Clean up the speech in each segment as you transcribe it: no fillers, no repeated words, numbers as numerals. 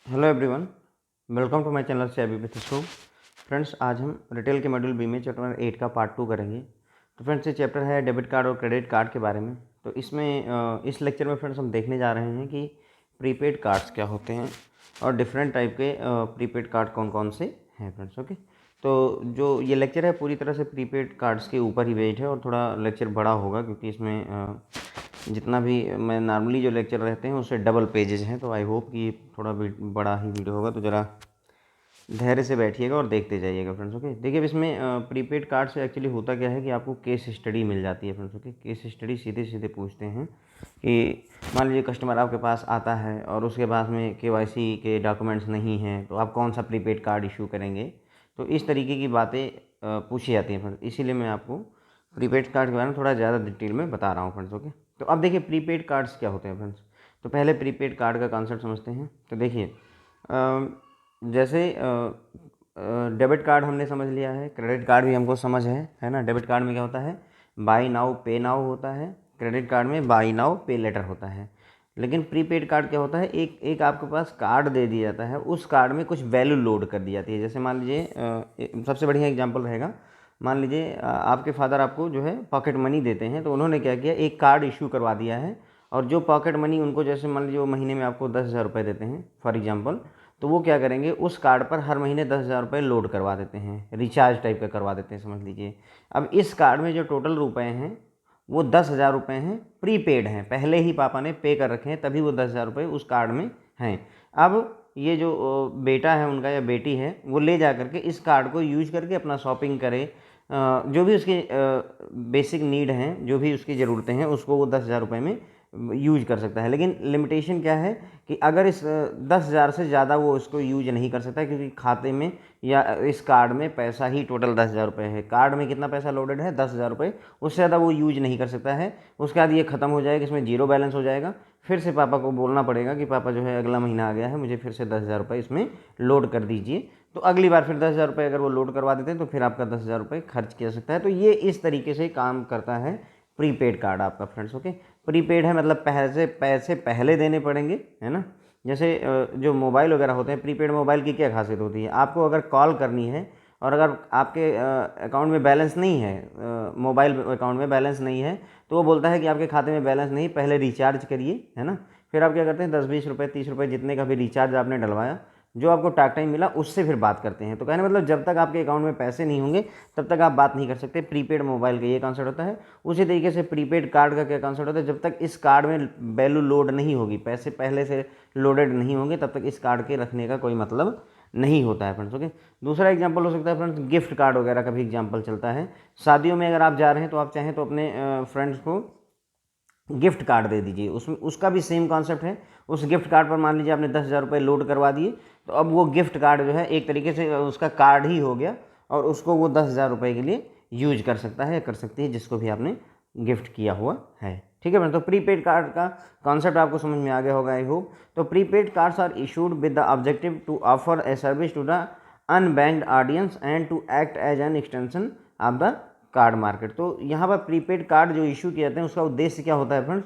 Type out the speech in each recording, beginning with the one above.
Hello everyone, welcome to my channel से अभी with Shubh. Friends, आज हम रिटेल के मॉड्यूल बी में चैप्टर 8 का पार्ट 2 करेंगे। तो फ्रेंड्स, ये चैप्टर है डेबिट कार्ड और क्रेडिट कार्ड के बारे में। तो इसमें इस लेक्चर में फ्रेंड्स हम देखने जा रहे हैं कि प्रीपेड कार्ड्स क्या होते हैं और डिफरेंट टाइप के प्रीपेड कार्ड कौन कौन से हैं फ्रेंड्स। ओके, तो जो ये लेक्चर है पूरी तरह से प्रीपेड कार्ड्स के ऊपर ही बेस्ड है और थोड़ा लेक्चर बड़ा होगा क्योंकि इसमें जितना भी मैं नॉर्मली जो लेक्चर रहते हैं उससे डबल पेजेस हैं। तो आई होप कि थोड़ा बड़ा ही वीडियो होगा, तो ज़रा धैर्य से बैठिएगा और देखते जाइएगा फ्रेंड्स। ओके, देखिए अब इसमें प्रीपेड कार्ड से एक्चुअली होता क्या है कि आपको केस स्टडी मिल जाती है फ्रेंड्स। ओके, केस स्टडी सीधे सीधे पूछते हैं कि मान लीजिए कस्टमर आपके पास आता है और उसके पास में केवाईसी के डॉक्यूमेंट्स नहीं हैं, तो आप कौन सा प्रीपेड कार्ड इशू करेंगे। तो इस तरीके की बातें पूछी जाती हैं फ्रेंड्स। इसीलिए मैं आपको प्रीपेड कार्ड के बारे में थोड़ा ज़्यादा डिटेल में बता रहा हूँ फ्रेंड्स। ओके, तो अब देखिए प्रीपेड कार्ड्स क्या होते हैं फ्रेंड्स। तो पहले प्रीपेड कार्ड का कॉन्सेप्ट समझते हैं। तो देखिए जैसे डेबिट कार्ड हमने समझ लिया है, क्रेडिट कार्ड भी हमको समझ है ना। डेबिट कार्ड में क्या होता है, बाई नाउ पे नाउ होता है। क्रेडिट कार्ड में बाई नाउ पे लेटर होता है। लेकिन प्रीपेड कार्ड क्या होता है, एक एक आपके पास कार्ड दे दिया जाता है, उस कार्ड में कुछ वैल्यू लोड कर दी जाती है। जैसे मान लीजिए सबसे बढ़िया एग्जांपल रहेगा, मान लीजिए आपके फादर आपको जो है पॉकेट मनी देते हैं, तो उन्होंने क्या किया, एक कार्ड इशू करवा दिया है। और जो पॉकेट मनी उनको, जैसे मान लीजिए वो महीने में आपको 10,000 रुपये देते हैं फॉर एग्जांपल, तो वो क्या करेंगे, उस कार्ड पर हर महीने 10,000 रुपये लोड करवा देते हैं, रिचार्ज टाइप का करवा देते हैं समझ लीजिए। अब इस कार्ड में जो टोटल रुपए हैं वो 10,000 रुपये हैं, प्रीपेड हैं, पहले ही पापा ने पे कर रखे हैं, तभी वो 10,000 रुपये उस कार्ड में हैं। अब ये जो बेटा है उनका या बेटी है, वो ले जा करके इस कार्ड को यूज करके अपना शॉपिंग करे, जो भी उसकी बेसिक नीड हैं, जो भी उसकी ज़रूरतें हैं, उसको वो 10,000 रुपये में यूज कर सकता है। लेकिन लिमिटेशन क्या है कि अगर इस 10,000 से ज़्यादा वो उसको यूज नहीं कर सकता, क्योंकि खाते में या इस कार्ड में पैसा ही टोटल 10,000 रुपये है। कार्ड में कितना पैसा लोडेड है, 10,000 रुपये, उससे ज़्यादा वो यूज नहीं कर सकता है। उसके बाद ये ख़त्म हो जाएगा, इसमें जीरो बैलेंस हो जाएगा। फिर से पापा को बोलना पड़ेगा कि पापा जो है अगला महीना आ गया है, मुझे फिर से 10,000 रुपये इसमें लोड कर दीजिए। तो अगली बार फिर 10,000 रुपये अगर वो लोड करवा देते हैं तो फिर आपका 10,000 रुपये खर्च किया सकता है। तो ये इस तरीके से काम करता है प्रीपेड कार्ड आपका फ्रेंड्स। ओके, प्रीपेड है मतलब पैसे पहले देने पड़ेंगे, है ना। जैसे जो मोबाइल वगैरह होते हैं, प्रीपेड मोबाइल की क्या खासियत होती है, आपको अगर कॉल करनी है और अगर आपके अकाउंट में बैलेंस नहीं है, मोबाइल अकाउंट में बैलेंस नहीं है, तो वो बोलता है कि आपके खाते में बैलेंस नहीं, पहले रिचार्ज करिए, है ना। फिर आप क्या करते हैं, 10-20 रुपये 30 रुपये जितने का भी रिचार्ज आपने डलवाया, जो आपको टॉक टाइम मिला उससे फिर बात करते हैं। तो कहने मतलब जब तक आपके अकाउंट में पैसे नहीं होंगे तब तक आप बात नहीं कर सकते। प्रीपेड मोबाइल का ये कॉन्सेप्ट होता है। उसी तरीके से प्रीपेड कार्ड का क्या कॉन्सेप्ट होता है, जब तक इस कार्ड में वैल्यू लोड नहीं होगी, पैसे पहले से लोडेड नहीं होंगे, तब तक इस कार्ड के रखने का कोई मतलब नहीं होता है फ्रेंड्स। ओके, दूसरा एग्जांपल हो सकता है फ्रेंड्स, गिफ्ट कार्ड वगैरह का भी एग्जांपल चलता है। शादियों में अगर आप जा रहे हैं तो आप चाहें तो अपने फ्रेंड्स को गिफ्ट कार्ड दे दीजिए, उसमें उसका भी सेम कॉन्सेप्ट है। उस गिफ्ट कार्ड पर मान लीजिए आपने 10,000 रुपये लोड करवा दिए, तो अब वो गिफ्ट कार्ड जो है एक तरीके से उसका कार्ड ही हो गया और उसको वो 10,000 रुपये के लिए यूज कर सकता है या कर सकती है, जिसको भी आपने गिफ्ट किया हुआ है। ठीक है फ्रेंड, तो प्रीपेड कार्ड का कॉन्सेप्ट आपको समझ में आ गया होगा आई होप। तो prepaid cards are issued with the objective to offer a service to the unbanked audience and to act as an extension of the card market. तो यहाँ पर प्रीपेड कार्ड जो इशू किए जाते हैं उसका उद्देश्य क्या होता है फ्रेंड्स,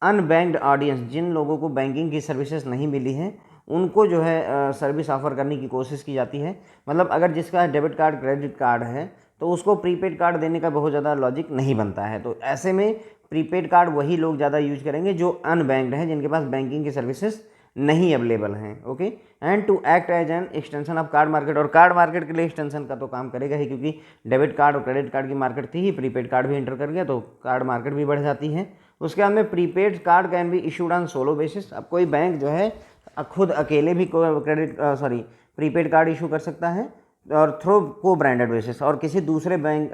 अनबैंक्ड ऑडियंस, जिन लोगों को बैंकिंग की सर्विसेज नहीं मिली है उनको जो है सर्विस ऑफर करने की कोशिश की जाती है। मतलब अगर जिसका डेबिट कार्ड क्रेडिट कार्ड है तो उसको प्रीपेड कार्ड देने का बहुत ज़्यादा लॉजिक नहीं बनता है। तो ऐसे में प्रीपेड कार्ड वही लोग ज़्यादा यूज करेंगे जो अनबैंक्ड हैं, जिनके पास बैंकिंग की सर्विसेज नहीं अवेलेबल हैं। Okay, and to act as an extension of card market, और कार्ड मार्केट के लिए एक्सटेंशन का तो काम करेगा ही, क्योंकि डेबिट कार्ड और क्रेडिट कार्ड की मार्केट थी ही, प्रीपेड कार्ड भी एंटर कर गया तो कार्ड मार्केट भी बढ़ जाती है। उसके बाद में prepaid card can be issued on solo basis. अब कोई बैंक जो है खुद अकेले भी प्रीपेड कार्ड इशू कर सकता है और थ्रू को ब्रांडेड बेसिस, और किसी दूसरे बैंक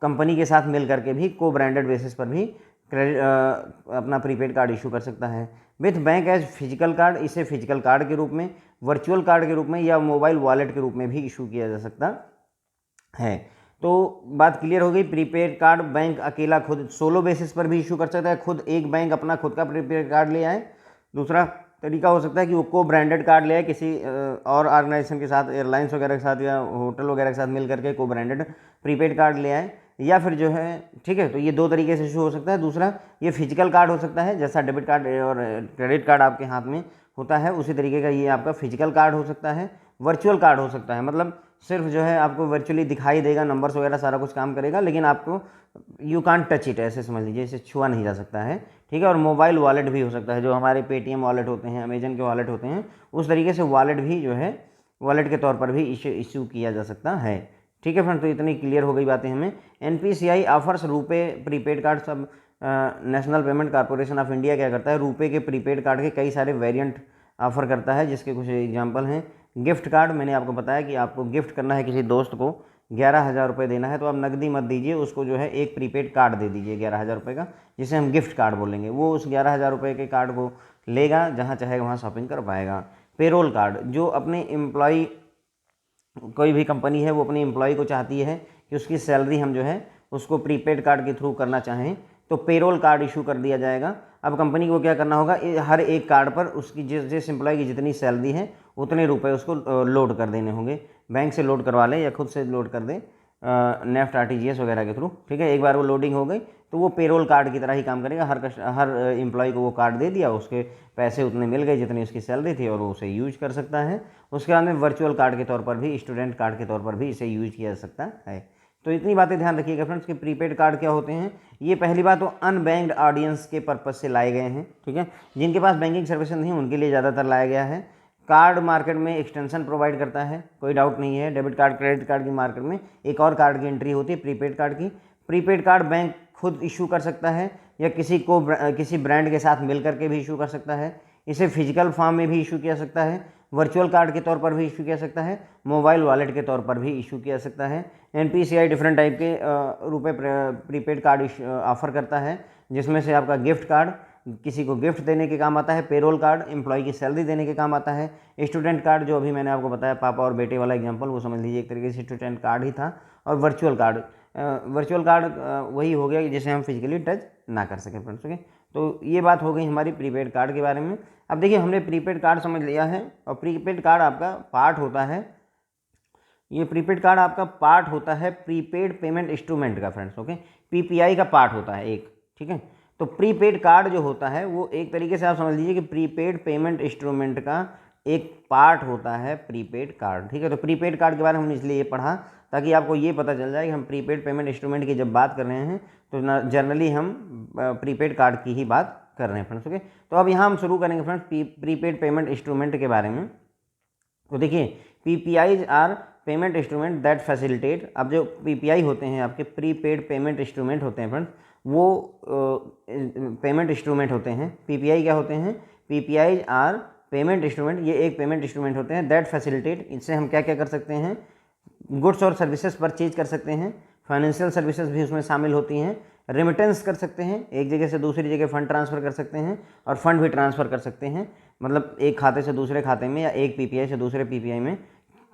कंपनी के साथ मिल करके भी को ब्रांडेड बेसिस पर भी क्रेडिट अपना प्रीपेड कार्ड इशू कर सकता है। With bank as physical card, इसे फिजिकल कार्ड के रूप में, वर्चुअल कार्ड के रूप में या मोबाइल वॉलेट के रूप में भी इशू किया जा सकता है। तो बात क्लियर हो गई, प्रीपेड कार्ड बैंक अकेला खुद सोलो बेसिस पर भी इशू कर सकता है, खुद एक बैंक अपना खुद का प्रीपेड कार्ड ले आए। दूसरा तरीका हो सकता है कि वो को ब्रांडेड कार्ड ले आए किसी और ऑर्गेनाइजेशन के साथ, एयरलाइंस वगैरह के साथ या होटल वगैरह के साथ मिल करके को ब्रांडेड प्रीपेड कार्ड ले आए, या फिर जो है, ठीक है, तो ये दो तरीके से इशू हो सकता है। दूसरा ये फिजिकल कार्ड हो सकता है, जैसा डेबिट कार्ड और क्रेडिट कार्ड आपके हाथ में होता है उसी तरीके का ये आपका फिजिकल कार्ड हो सकता है, वर्चुअल कार्ड हो सकता है। मतलब सिर्फ जो है आपको वर्चुअली दिखाई देगा, नंबर्स वगैरह सारा कुछ काम करेगा, लेकिन आपको यू कांट टच इट, ऐसे समझ लीजिए, इसे छुआ नहीं जा सकता है, ठीक है। और मोबाइल वॉलेट भी हो सकता है, जो हमारे पेटीएम वॉलेट होते हैं, अमेजन के वॉलेट होते हैं, उस तरीके से वॉलेट भी जो है वॉलेट के तौर पर भी इशू किया जा सकता है, ठीक है फ्रेंड। तो इतनी क्लियर हो गई बातें हमें। एनपीसीआई ऑफर्स रुपए प्रीपेड कार्ड। सब national payment corporation of India क्या करता है, रुपए के प्रीपेड कार्ड के कई सारे वेरिएंट ऑफर करता है, जिसके कुछ एग्जांपल हैं। गिफ्ट कार्ड, मैंने आपको बताया कि आपको गिफ्ट करना है किसी दोस्त को, 11,000 रुपये देना है, तो आप नकदी मत दीजिए उसको, जो है एक प्रीपेड कार्ड दे दीजिए 11,000 रुपये का, जिसे हम गिफ्ट कार्ड बोलेंगे। वो उस 11,000 रुपये के कार्ड को लेगा, जहाँ चाहेगा वहाँ शॉपिंग कर पाएगा। पेरोल कार्ड, जो अपने एम्प्लॉय, कोई भी कंपनी है वो अपनी एम्प्लॉय को चाहती है कि उसकी सैलरी हम जो है उसको प्रीपेड कार्ड के थ्रू करना चाहें, तो पेरोल कार्ड इशू कर दिया जाएगा। अब कंपनी को क्या करना होगा, हर एक कार्ड पर उसकी जिस एम्प्लॉय की जितनी सैलरी है उतने रुपए उसको लोड कर देने होंगे। बैंक से लोड करवा ले या खुद से लोड कर दे, नेफ्ट आरटीजीएस वगैरह के थ्रू, ठीक है। एक बार वो लोडिंग हो गई तो वो पेरोल कार्ड की तरह ही काम करेगा। हर एम्प्लॉय को वो कार्ड दे दिया, उसके पैसे उतने मिल गए जितनी उसकी सैलरी थी, और वो उसे यूज कर सकता है। उसके बाद में वर्चुअल कार्ड के तौर पर भी, स्टूडेंट कार्ड के तौर पर भी इसे यूज किया जा सकता है। तो इतनी बातें ध्यान रखिएगा फ्रेंड्स कि प्रीपेड कार्ड क्या होते हैं। ये पहली बात तो अनबैंक्ड ऑडियंस के पर्पज़ से लाए गए हैं, ठीक है। जिनके पास बैंकिंग सर्विस नहीं उनके लिए ज़्यादातर लाया गया है। कार्ड मार्केट में एक्सटेंशन प्रोवाइड करता है, कोई डाउट नहीं है। डेबिट कार्ड, क्रेडिट कार्ड की मार्केट में एक और कार्ड की एंट्री होती है, प्रीपेड कार्ड की। प्रीपेड कार्ड बैंक खुद इशू कर सकता है या किसी ब्रांड के साथ मिल करके भी इशू कर सकता है। इसे फिजिकल फॉर्म में भी इशू किया सकता है, वर्चुअल कार्ड के तौर पर भी इशू किया सकता है, मोबाइल वॉलेट के तौर पर भी इशू किया सकता है। एनपीसीआई डिफरेंट टाइप के रुपए प्रीपेड कार्ड ऑफर करता है, जिसमें से आपका गिफ्ट कार्ड किसी को गिफ्ट देने के काम आता है, पेरोल कार्ड एम्प्लॉय की सैलरी देने के काम आता है, स्टूडेंट कार्ड जो अभी मैंने आपको बताया पापा और बेटे वाला एग्जांपल, वो समझ लीजिए एक तरीके से स्टूडेंट कार्ड ही था। और वर्चुअल कार्ड वही हो गया जिसे हम फिजिकली टच ना कर सकें फ्रेंड्स, ओके। तो ये बात हो गई हमारी प्रीपेड कार्ड के बारे में। अब देखिए हमने प्रीपेड कार्ड समझ लिया है, और प्रीपेड कार्ड आपका पार्ट होता है, ये प्रीपेड कार्ड आपका पार्ट होता है प्रीपेड पेमेंट इंस्ट्रूमेंट का फ्रेंड्स, ओके। पीपीआई का पार्ट होता है एक, ठीक है। तो प्रीपेड कार्ड जो होता है वो एक तरीके से आप समझ लीजिए कि प्रीपेड पेमेंट इंस्ट्रूमेंट का एक पार्ट होता है प्रीपेड कार्ड, ठीक है। तो प्रीपेड कार्ड के बारे में हमने इसलिए ये पढ़ा ताकि आपको ये पता चल जाए कि हम प्रीपेड पेमेंट इंस्ट्रूमेंट की जब बात कर रहे हैं तो जनरली हम प्रीपेड कार्ड की ही बात कर रहे हैं फ्रेंड्स, ओके। तो अब यहाँ हम शुरू करेंगे फ्रेंड्स प्रीपेड पेमेंट इंस्ट्रूमेंट के बारे में। तो देखिए PPIs are payment instrument that facilitate. अब जो पीपीआई होते हैं आपके प्रीपेड पेमेंट इंस्ट्रूमेंट होते हैं फ्रेंड्स, वो पेमेंट इंस्ट्रूमेंट होते हैं। पीपीआई क्या होते हैं, पीपीआईज आर पेमेंट इंस्ट्रूमेंट, ये एक पेमेंट इंस्ट्रूमेंट होते हैं दैट फैसिलिटेट। इससे हम क्या क्या कर सकते हैं, गुड्स और सर्विसेज परचेज कर सकते हैं, फाइनेंशियल सर्विसेज भी उसमें शामिल होती हैं, रेमिटेंस कर सकते हैं, एक जगह से दूसरी जगह फंड ट्रांसफ़र कर सकते हैं, और फंड भी ट्रांसफ़र कर सकते हैं, मतलब एक खाते से दूसरे खाते में या एक पीपीआई से दूसरे पीपीआई में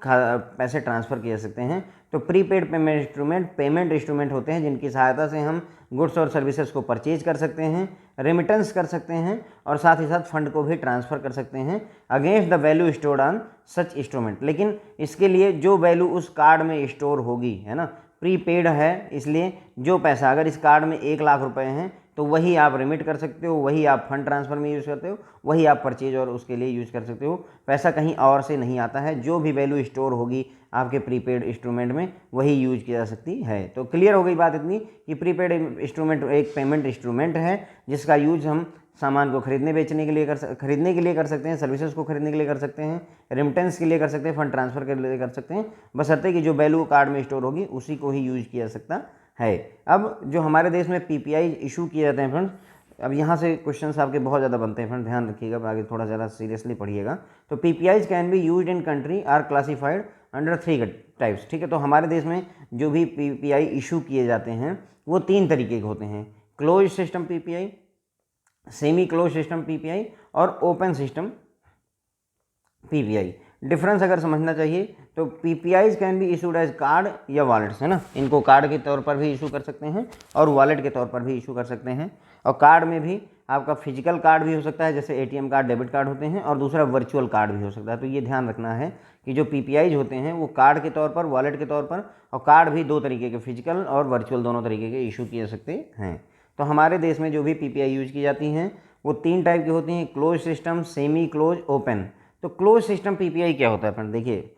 पैसे ट्रांसफ़र किए जा सकते हैं। तो प्रीपेड पेमेंट इंस्ट्रूमेंट होते हैं जिनकी सहायता से हम गुड्स और सर्विसेज को परचेज कर सकते हैं, रेमिटेंस कर सकते हैं, और साथ ही साथ फंड को भी ट्रांसफ़र कर सकते हैं against the value stored on such instrument. लेकिन इसके लिए जो वैल्यू उस कार्ड में स्टोर होगी, है ना, प्रीपेड है, इसलिए जो पैसा अगर इस कार्ड में 1,00,000 रुपए हैं तो वही आप रिमिट कर सकते हो, वही आप फंड ट्रांसफ़र में यूज़ करते हो, वही आप परचेज और उसके लिए यूज़ कर सकते हो। पैसा कहीं और से नहीं आता है, जो भी वैल्यू स्टोर होगी आपके प्रीपेड इंस्ट्रूमेंट में वही यूज किया जा सकती है। तो क्लियर हो गई बात इतनी कि प्रीपेड इंस्ट्रूमेंट एक पेमेंट इंस्ट्रूमेंट है जिसका यूज हम सामान को खरीदने बेचने के लिए कर सकते हैं, सर्विसेज को खरीदने के लिए कर सकते हैं, रेमिटेंस के लिए कर सकते हैं, फंड ट्रांसफ़र के लिए कर सकते हैं, बशर्ते कि जो वैल्यू कार्ड में स्टोर होगी उसी को ही यूज किया जा सकता है। अब जो हमारे देश में पीपीआई इशू किए जाते हैं फ्रेंड्स, अब यहाँ से क्वेश्चंस आपके बहुत ज़्यादा बनते हैं फ्रेंड, ध्यान रखिएगा, आगे थोड़ा ज़्यादा सीरियसली पढ़िएगा। तो PPIs can be used in country are classified under 3 types, ठीक है। तो हमारे देश में जो भी पीपीआई इशू किए जाते हैं वो 3 तरीके के होते हैं, close system PPI, semi close system PPI और ओपन सिस्टम पीपीआई। डिफरेंस अगर समझना चाहिए तो PPIs can be issued as card या वॉलेट्स, है ना, इनको कार्ड के तौर पर भी इशू कर सकते हैं और वॉलेट के तौर पर भी इशू कर सकते हैं। और कार्ड में भी आपका फिजिकल कार्ड भी हो सकता है, जैसे एटीएम कार्ड, डेबिट कार्ड होते हैं, और दूसरा वर्चुअल कार्ड भी हो सकता है। तो ये ध्यान रखना है कि जो पीपीआईज होते हैं वो कार्ड के तौर पर, वॉलेट के तौर पर, और कार्ड भी 2 तरीके के, फिजिकल और वर्चुअल दोनों तरीके के इशू किए जा सकते हैं। तो हमारे देश में जो भी पीपीआई यूज की जाती हैं वो 3 टाइप की होती हैं, close system, semi close, open. तो क्लोज सिस्टम पीपीआई क्या होता है फ्रेंड, देखिए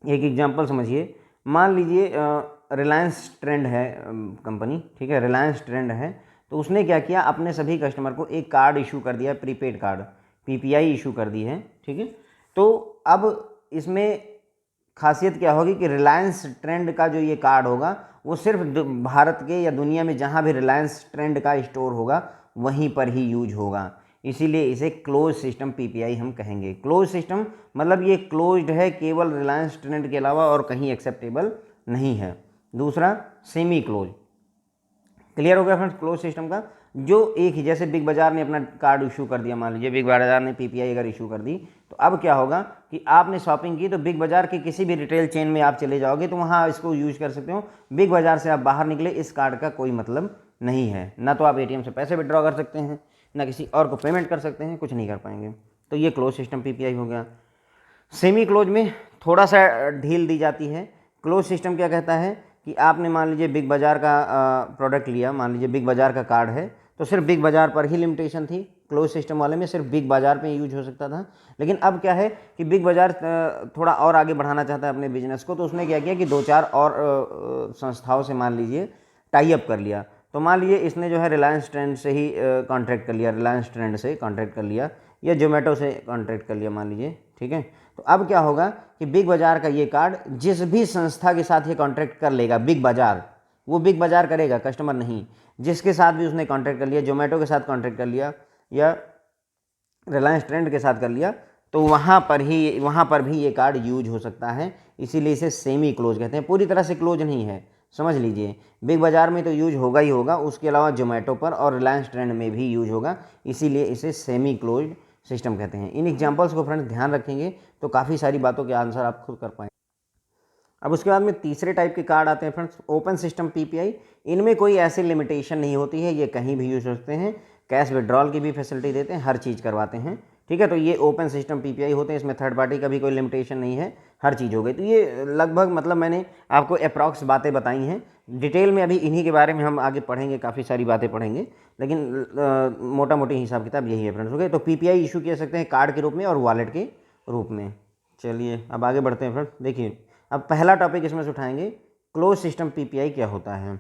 एक एग्जांपल समझिए। मान लीजिए रिलायंस ट्रेंड है कंपनी, ठीक है, रिलायंस ट्रेंड है। तो उसने क्या किया, अपने सभी कस्टमर को एक कार्ड इशू कर दिया, प्रीपेड कार्ड, पीपीआई इशू कर दी है, ठीक है। तो अब इसमें खासियत क्या होगी कि रिलायंस ट्रेंड का जो ये कार्ड होगा वो सिर्फ भारत के या दुनिया में जहाँ भी रिलायंस ट्रेंड का स्टोर होगा वहीं पर ही यूज होगा, इसीलिए इसे क्लोज सिस्टम पीपीआई हम कहेंगे। क्लोज सिस्टम मतलब ये क्लोज्ड है, केवल रिलायंस ट्रेंड के अलावा और कहीं एक्सेप्टेबल नहीं है। दूसरा सेमी क्लोज, क्लियर हो गया फ्रेंड्स। क्लोज सिस्टम का जो एक ही, जैसे बिग बाजार ने अपना कार्ड इशू कर दिया, मान लीजिए बिग बाजार ने पीपीआई अगर इशू कर दी, तो अब क्या होगा कि आपने शॉपिंग की तो बिग बाजार के किसी भी रिटेल चेन में आप चले जाओगे तो वहाँ इसको यूज कर सकते हो। बिग बाजार से आप बाहर निकले, इस कार्ड का कोई मतलब नहीं है, ना तो आप एटीएम से पैसे विड्रॉ कर सकते हैं, ना किसी और को पेमेंट कर सकते हैं, कुछ नहीं कर पाएंगे। तो ये क्लोज सिस्टम पीपीआई हो गया। सेमी क्लोज में थोड़ा सा ढील दी जाती है। क्लोज सिस्टम क्या कहता है कि आपने मान लीजिए बिग बाजार का प्रोडक्ट लिया, मान लीजिए बिग बाजार का कार्ड है, तो सिर्फ बिग बाजार पर ही लिमिटेशन थी। क्लोज सिस्टम वाले में सिर्फ बिग बाजार पे यूज हो सकता था। लेकिन अब क्या है कि बिग बाजार थोड़ा और आगे बढ़ाना चाहता है अपने बिजनेस को, तो उसने क्या किया कि 2-4 और संस्थाओं से मान लीजिए टाई अप कर लिया। तो मान लीजिए इसने जो है रिलायंस ट्रेंड से ही कॉन्ट्रैक्ट कर लिया, रिलायंस ट्रेंड से कॉन्ट्रैक्ट कर लिया, या जोमेटो से कॉन्ट्रैक्ट कर लिया मान लीजिए, ठीक है। तो अब क्या होगा कि बिग बाजार का ये कार्ड जिस भी संस्था के साथ ये कॉन्ट्रैक्ट कर लेगा, बिग बाजार, वो बिग बाजार करेगा, कस्टमर नहीं, जिसके साथ भी उसने कॉन्ट्रैक्ट कर लिया, जोमेटो के साथ कॉन्ट्रैक्ट कर लिया या रिलायंस ट्रेंड के साथ कर लिया, तो वहाँ पर भी ये कार्ड यूज हो सकता है। इसीलिए इसे सेमी क्लोज कहते हैं, पूरी तरह से क्लोज नहीं है, समझ लीजिए। बिग बाजार में तो यूज होगा ही होगा, उसके अलावा जोमेटो पर और रिलायंस ट्रेंड में भी यूज होगा, इसीलिए इसे सेमी क्लोज सिस्टम कहते हैं। इन एग्जाम्पल्स को फ्रेंड्स ध्यान रखेंगे तो काफ़ी सारी बातों के आंसर आप खुद कर पाएंगे। अब उसके बाद में तीसरे टाइप के कार्ड आते हैं फ्रेंड्स, ओपन सिस्टम पीपीआई। इनमें कोई ऐसी लिमिटेशन नहीं होती है, ये कहीं भी यूज हो सकते हैं, कैश विड्रॉल की भी फैसिलिटी देते हैं, हर चीज़ करवाते हैं, ठीक है। तो ये ओपन सिस्टम पीपीआई होते हैं, इसमें थर्ड पार्टी का भी कोई लिमिटेशन नहीं है, हर चीज़ हो गई। तो ये लगभग मतलब मैंने आपको अप्रॉक्स बातें बताई हैं, डिटेल में अभी इन्हीं के बारे में हम आगे पढ़ेंगे, काफ़ी सारी बातें पढ़ेंगे, लेकिन मोटा मोटी हिसाब किताब यही है फ्रेंड्स, ओके। तो पीपीआई इशू कर सकते हैं कार्ड के रूप में और वॉलेट के रूप में। चलिए अब आगे बढ़ते हैं फ्रेंड्स। देखिए अब पहला टॉपिक इसमें से उठाएंगे, क्लोज सिस्टम पीपीआई क्या होता है।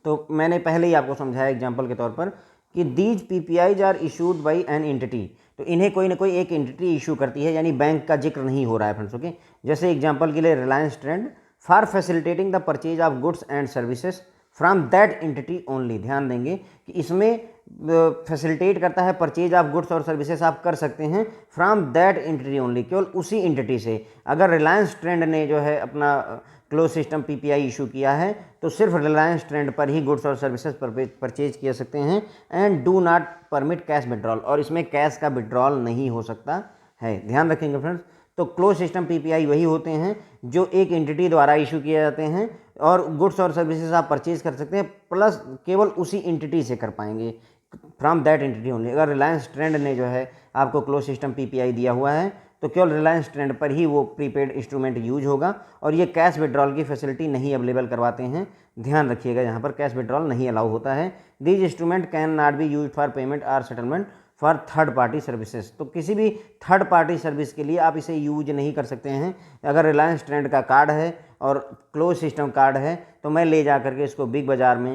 तो मैंने पहले ही आपको समझाया एग्जांपल के तौर पर कि these PPIs are issued by an entity. तो इन्हें कोई ना कोई एक एंटिटी इशू करती है, यानी बैंक का जिक्र नहीं हो रहा है फ्रेंड्स, ओके। जैसे एग्जांपल के लिए Reliance trend for facilitating the purchase of goods and services from that entity only. ध्यान देंगे कि इसमें फैसिलिटेट करता है, परचेज ऑफ गुड्स और सर्विसेज आप कर सकते हैं फ्रॉम दैट एंटिटी ओनली, केवल उसी एंटिटी से। अगर रिलायंस ट्रेंड ने जो है अपना क्लोज सिस्टम पीपीआई इशू किया है तो सिर्फ रिलायंस ट्रेंड पर ही गुड्स और सर्विसेज परचेज किया सकते हैं, and do not permit cash withdrawal, और इसमें कैश का विड्रॉल नहीं हो सकता है। ध्यान रखेंगे फ्रेंड्स। तो क्लोज सिस्टम पीपीआई वही होते हैं जो एक एंटिटी द्वारा इशू किए जाते हैं और गुड्स और सर्विसेज आप परचेज कर सकते हैं, प्लस केवल उसी एंटिटी से कर पाएंगे, फ्रॉम दैट एंटिटी ओनली। अगर रिलायंस ट्रेंड ने जो है आपको क्लोज सिस्टम पीपीआई दिया हुआ है तो केवल रिलायंस ट्रेंड पर ही वो प्रीपेड इंस्ट्रूमेंट यूज होगा, और ये कैश विड्रॉल की फैसिलिटी नहीं अवेलेबल करवाते हैं। ध्यान रखिएगा, यहाँ पर कैश विड्रॉल नहीं अलाउ होता है। These instrument can not be use for payment और settlement for third party services. तो किसी भी थर्ड पार्टी सर्विस के लिए आप इसे यूज नहीं कर सकते हैं। अगर रिलायंस ट्रेंड का कार्ड है और क्लोज सिस्टम कार्ड है तो मैं ले जा करके इसको बिग बाज़ार में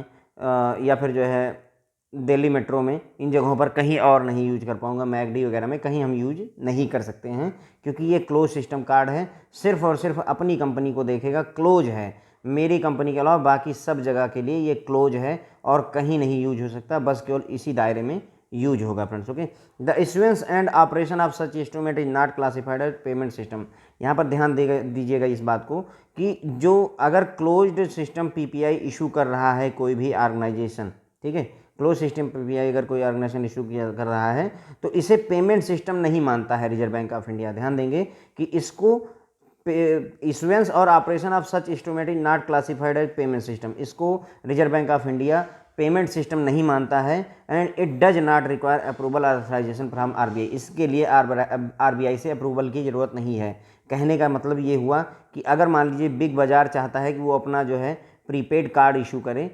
या फिर जो है दिल्ली मेट्रो में, इन जगहों पर कहीं और नहीं यूज कर पाऊंगा, मैकडी वगैरह में कहीं हम यूज नहीं कर सकते हैं, क्योंकि ये क्लोज सिस्टम कार्ड है, सिर्फ और सिर्फ अपनी कंपनी को देखेगा, क्लोज है। मेरी कंपनी के अलावा बाकी सब जगह के लिए ये क्लोज है और कहीं नहीं यूज हो सकता, बस केवल इसी दायरे में यूज होगा friends, okay. The issuance and operation of such instrument is not classified as payment system. यहाँ पर ध्यान दीजिएगा इस बात को कि जो अगर क्लोज्ड सिस्टम पीपीआई इशू कर रहा है कोई भी ऑर्गेनाइजेशन, ठीक है, क्लोज सिस्टम पीपीआई अगर कोई ऑर्गेनाइजेशन इशू कर रहा है तो इसे पेमेंट सिस्टम नहीं मानता है रिजर्व बैंक ऑफ इंडिया। ध्यान देंगे कि इसको इशुएंस और operation of such instrument is not classified as payment system, इसको reserve bank of India payment system नहीं मानता है, and it does not require approval authorisation from RBI. इसके लिए आरबीआई से अप्रूवल की ज़रूरत नहीं है। कहने का मतलब ये हुआ कि अगर मान लीजिए बिग बाज़ार चाहता है कि वो अपना जो है प्रीपेड कार्ड इशू करे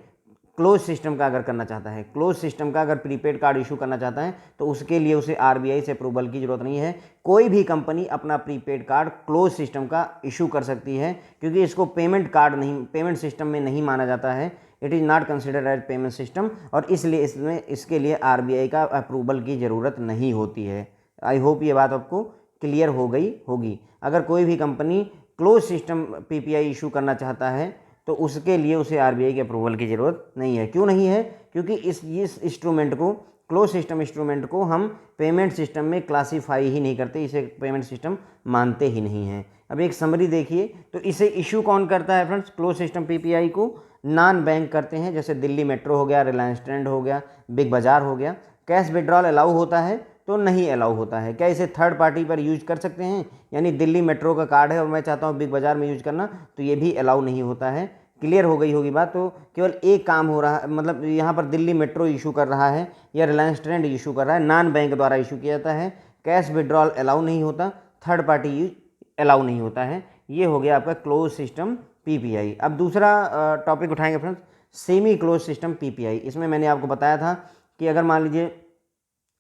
क्लोज सिस्टम का अगर करना चाहता है, क्लोज सिस्टम का अगर प्रीपेड कार्ड इशू करना चाहता है तो उसके लिए उसे आरबीआई से अप्रूवल की ज़रूरत नहीं है। कोई भी कंपनी अपना प्रीपेड कार्ड क्लोज सिस्टम का इशू कर सकती है, क्योंकि इसको पेमेंट कार्ड नहीं, पेमेंट सिस्टम में नहीं माना जाता है। It is not considered as payment system, और इसलिए इसके लिए आरबीआई का अप्रूवल की ज़रूरत नहीं होती है। आई होप ये बात आपको क्लियर हो गई होगी। अगर कोई भी company close system PPI issue करना चाहता है तो उसके लिए उसे आरबीआई के अप्रूवल की ज़रूरत नहीं है। क्यों नहीं है? क्योंकि इस इंस्ट्रूमेंट को, क्लोज सिस्टम इंस्ट्रूमेंट को हम पेमेंट सिस्टम में क्लासीफाई ही नहीं करते, इसे पेमेंट सिस्टम मानते ही नहीं हैं। अब एक समरी देखिए, तो इसे इशू कौन करता है फ्रेंड्स? क्लोज सिस्टम पीपीआई को नॉन बैंक करते हैं, जैसे दिल्ली मेट्रो हो गया, रिलायंस ट्रेंड हो गया, बिग बाज़ार हो गया। कैश विड्रॉल अलाउ होता है तो नहीं अलाउ होता है। क्या इसे थर्ड पार्टी पर यूज कर सकते हैं? यानी दिल्ली मेट्रो का कार्ड है और मैं चाहता हूँ बिग बाज़ार में यूज करना, तो ये भी अलाउ नहीं होता है। क्लियर हो गई होगी बात। तो केवल एक काम हो रहा है, मतलब यहाँ पर दिल्ली मेट्रो इशू कर रहा है या रिलायंस ट्रेंड इशू कर रहा है, नॉन बैंक द्वारा इशू किया जाता है। कैश विड्रॉल अलाउ नहीं होता, थर्ड पार्टी यूज अलाउ नहीं होता है। ये हो गया आपका क्लोज सिस्टम पीपीआई। अब दूसरा टॉपिक उठाएंगे friends, semi close system PPI. इसमें मैंने आपको बताया था कि अगर मान लीजिए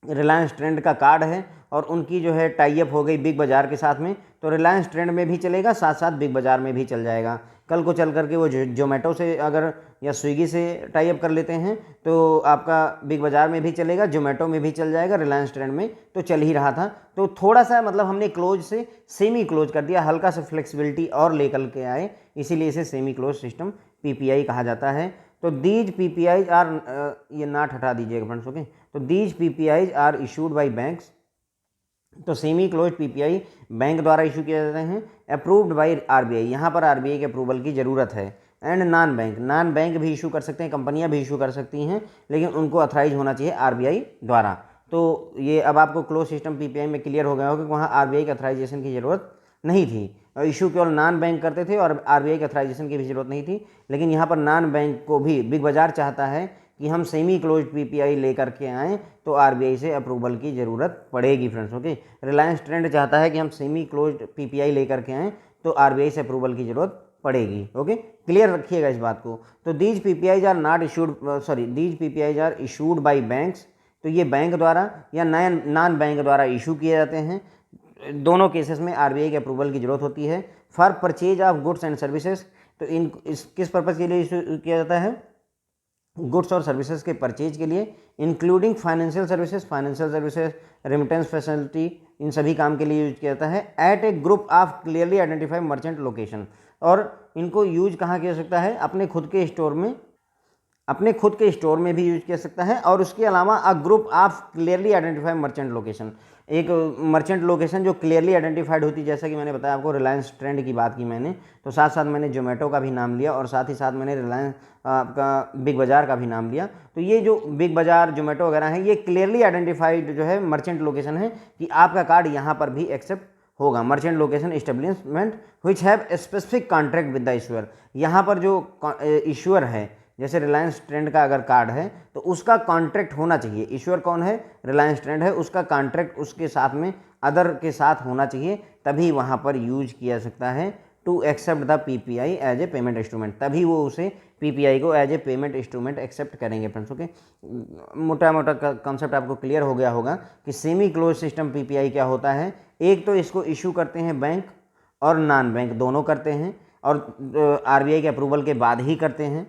रिलायंस ट्रेंड का कार्ड है और उनकी जो है टाई अप हो गई बिग बाज़ार के साथ में, तो रिलायंस ट्रेंड में भी चलेगा, साथ साथ बिग बाज़ार में भी चल जाएगा। कल को चल करके वो जोमेटो से अगर या स्विगी से टाई अप कर लेते हैं तो आपका बिग बाज़ार में भी चलेगा, जोमेटो में भी चल जाएगा, रिलायंस ट्रेंड में तो चल ही रहा था। तो थोड़ा सा मतलब हमने क्लोज से सेमी क्लोज कर दिया, हल्का सा फ्लेक्सिबिलिटी और लेकर के आए, इसीलिए इसे सेमी क्लोज सिस्टम पीपीआई कहा जाता है। तो दीज पीपीआईज आर, ये नाट हटा दीजिएगा फ्रेंड्स, ओके। तो these PPIs are issued by banks. तो सेमी क्लोज पीपीआई बैंक द्वारा इशू किए जाते हैं, अप्रूव्ड बाय आरबीआई। यहाँ पर आरबीआई के अप्रूवल की ज़रूरत है। एंड नॉन बैंक भी इशू कर सकते हैं, कंपनियां भी इशू कर सकती हैं, लेकिन उनको अथराइज होना चाहिए आरबीआई द्वारा। तो ये अब आपको क्लोज सिस्टम पीपीआई में क्लियर हो गया होगा कि वहाँ आरबीआई के अथराइजेशन की ज़रूरत नहीं थी। इशू केवल नॉन बैंक करते थे और आरबीआई के अथराइजेशन की भी जरूरत नहीं थी। लेकिन यहाँ पर नॉन बैंक को भी बिग बाज़ार चाहता है कि हम सेमी क्लोज पीपीआई लेकर के आएँ, तो आरबीआई से अप्रूवल की ज़रूरत पड़ेगी फ्रेंड्स, ओके। रिलायंस ट्रेंड चाहता है कि हम सेमी क्लोज पीपीआई लेकर के आएँ, तो आरबीआई से अप्रूवल की ज़रूरत पड़ेगी, ओके। क्लियर रखिएगा इस बात को। तो these PPIs are not issued, these PPIs are issued by banks. तो ये बैंक द्वारा या नॉन बैंक द्वारा इशू किए जाते हैं। दोनों केसेस में आरबीआई के अप्रूवल की जरूरत होती है। For purchase of goods and services, तो किस पर्पज़ के लिए इशू किया जाता है? गुड्स और सर्विसेज के परचेज के लिए, including financial services, remittance facility, इन सभी काम के लिए यूज किया जाता है। At a group of clearly identified merchant location, और इनको यूज कहाँ किया जा सकता है? अपने खुद के स्टोर में भी यूज किया सकता है। और उसके अलावा a group of clearly identified merchant location, एक मर्चेंट लोकेशन जो क्लियरली आइडेंटिफाइड होती है, जैसा कि मैंने बताया आपको, रिलायंस ट्रेंड की बात की मैंने, तो साथ साथ मैंने जोमेटो का भी नाम लिया और साथ ही साथ मैंने रिलायंस आपका बिग बाज़ार का भी नाम लिया। तो ये जो बिग बाज़ार, जोमेटो वगैरह हैं, ये क्लियरली आइडेंटिफाइड जो है मर्चेंट लोकेशन है कि आपका कार्ड यहाँ पर भी एक्सेप्ट होगा। Merchant location establishment which have specific contract with the issuer. यहाँ पर जो इशूअर है, जैसे रिलायंस ट्रेंड का अगर कार्ड है तो उसका कॉन्ट्रैक्ट होना चाहिए। इशूअर कौन है? रिलायंस ट्रेंड है, उसका कॉन्ट्रैक्ट उसके साथ में अदर के साथ होना चाहिए, तभी वहाँ पर यूज किया सकता है to accept the PPI as a payment instrument. तभी वो उसे पीपीआई को as a payment instrument accept करेंगे फ्रेंड्स, ओके। मोटा मोटा कंसेप्ट आपको क्लियर हो गया होगा कि सेमी क्लोज सिस्टम पीपीआई क्या होता है। एक तो इसको इशू करते हैं बैंक और नॉन बैंक दोनों करते हैं, और आरबीआई के अप्रूवल के बाद ही करते हैं।